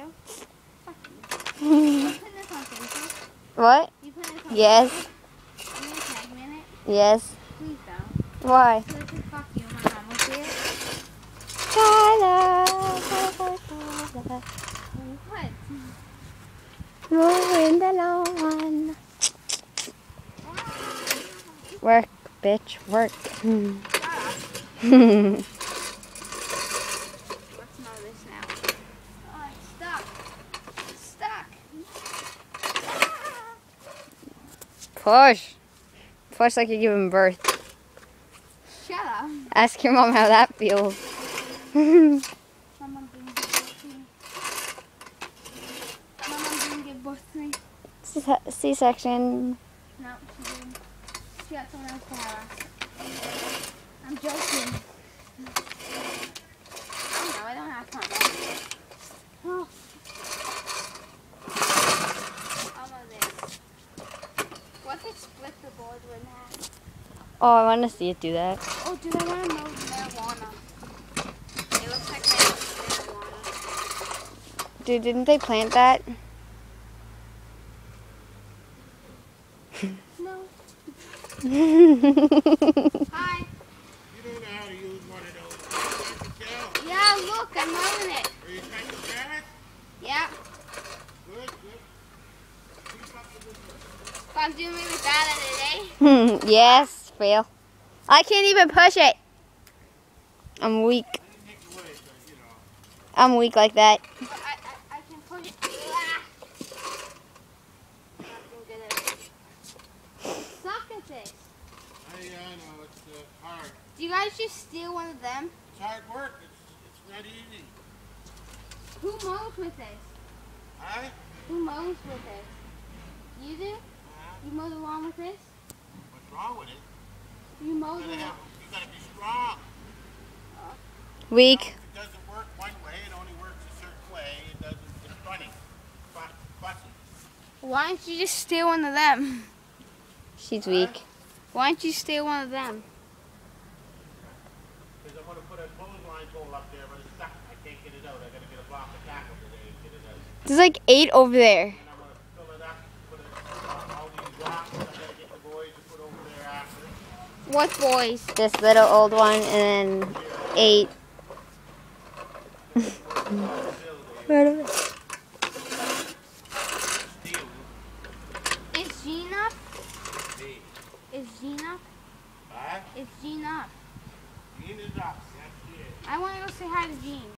video? Fuck you. You put this on Facebook? What? You put this on Yes. Facebook? You gonna tag me in it? Yes. Please don't. Why? So it's just fuck you, my mom will see it. Tyler. What? Moving the lawn. Work, bitch, work. Let's know this now. Oh, it's stuck. It's stuck. Push. Push like you're giving birth. Shut up. Ask your mom how that feels. My mom didn't give birth to me. My mom didn't give birth to me. C-section. No, she didn't. She got someone else to have us. I'm joking. No, I don't have fun. Oh. Almost there. What if it split the board with that? Oh, I want to see it do that. Oh, dude, I want to know marijuana. It looks like marijuana. Dude, didn't they plant that? No. Hi. You don't know how to use one of those. Yeah, look, I'm loving it. Are you cutting the grass? Yeah. Good, good. Keep up with this. If I'm doing really bad at it, eh? Yes, fail. I can't even push it. I'm weak. I didn't take it away, so, you know. I'm weak like that. But I can push it. Ah. Not so good at it. Suck at this. I know, it's hard. Do you guys just steal one of them? It's hard work. It's not easy. Who mows with this? Huh? Who mows with this? You do? You mow the lawn with this? What's wrong with it? You mow You the lawn? gotta be strong. Weak. If it doesn't work one way, it only works a certain way. It doesn't, it's funny. Fussy. Why don't you just steal one of them? She's weak. Why don't you steal one of them? Because I'm going to put a clothesline pole up there, but it's stuck. I can't get it out. I got to get a block of tackle today and get it out. There's like 8 over there. And I'm going to fill it up, put all these rocks. I got to get the boys to put over there after. What boys? This little old one and then 8. Steel. Is Jean up? Me. Is Jean up? Huh? Is Jean up? Jean is up. Yes, she is. I want to go say hi to Jean.